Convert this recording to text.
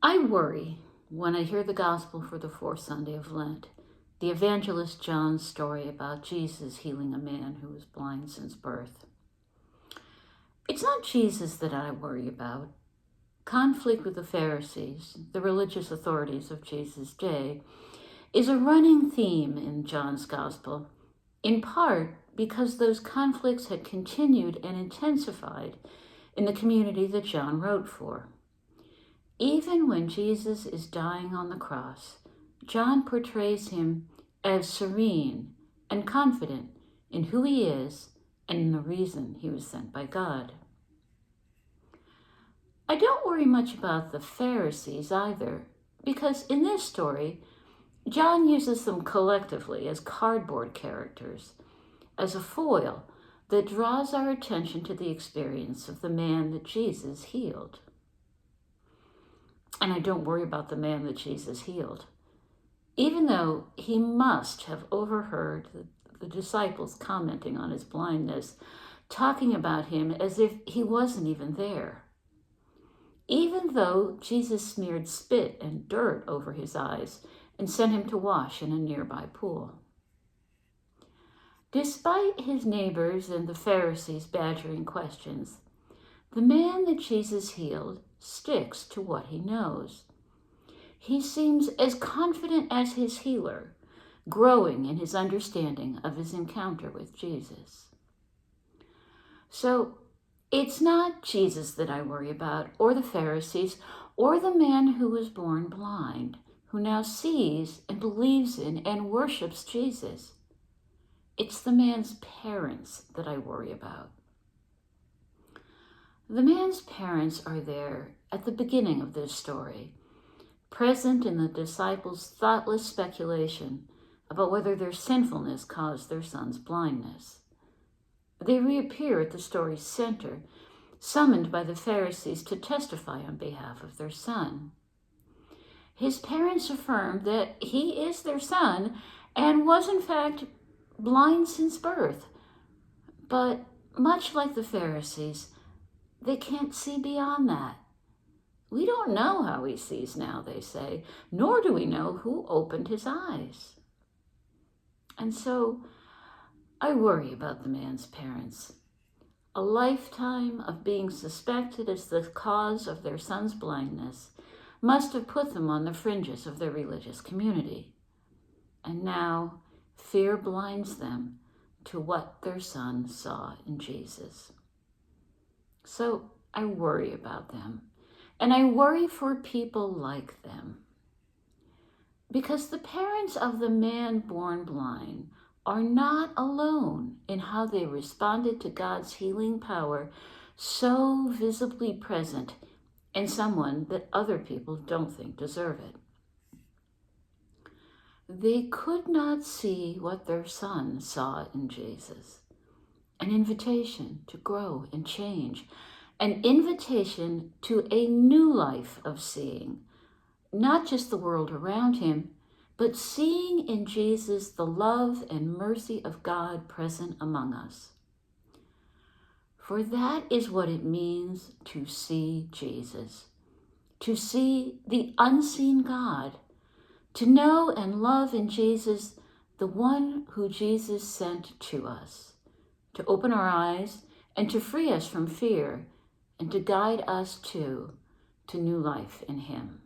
I worry when I hear the gospel for the fourth Sunday of Lent, the evangelist John's story about Jesus healing a man who was blind since birth. It's not Jesus that I worry about. Conflict with the Pharisees, the religious authorities of Jesus' day, is a running theme in John's gospel, in part because those conflicts had continued and intensified in the community that John wrote for. Even when Jesus is dying on the cross, John portrays him as serene and confident in who he is and in the reason he was sent by God. I don't worry much about the Pharisees either, because in this story, John uses them collectively as cardboard characters, as a foil that draws our attention to the experience of the man that Jesus healed. And I don't worry about the man that Jesus healed, even though he must have overheard the disciples commenting on his blindness, talking about him as if he wasn't even there. Even though Jesus smeared spit and dirt over his eyes and sent him to wash in a nearby pool. Despite his neighbors and the Pharisees' badgering questions, the man that Jesus healed sticks to what he knows. He seems as confident as his healer, growing in his understanding of his encounter with Jesus. So it's not Jesus that I worry about, or the Pharisees, or the man who was born blind, who now sees and believes in and worships Jesus. It's the man's parents that I worry about. The man's parents are there at the beginning of this story, present in the disciples' thoughtless speculation about whether their sinfulness caused their son's blindness. They reappear at the story's center, summoned by the Pharisees to testify on behalf of their son. His parents affirm that he is their son and was in fact blind since birth. But much like the Pharisees, they can't see beyond that. We don't know how he sees now, they say, nor do we know who opened his eyes. And so I worry about the man's parents. A lifetime of being suspected as the cause of their son's blindness must have put them on the fringes of their religious community. And now fear blinds them to what their son saw in Jesus. So I worry about them, and I worry for people like them. Because the parents of the man born blind are not alone in how they responded to God's healing power, so visibly present in someone that other people don't think deserve it. They could not see what their son saw in Jesus. An invitation to grow and change, an invitation to a new life of seeing, not just the world around him, but seeing in Jesus the love and mercy of God present among us. For that is what it means to see Jesus, to see the unseen God, to know and love in Jesus the one who Jesus sent to us, to open our eyes and to free us from fear and to guide us to new life in him.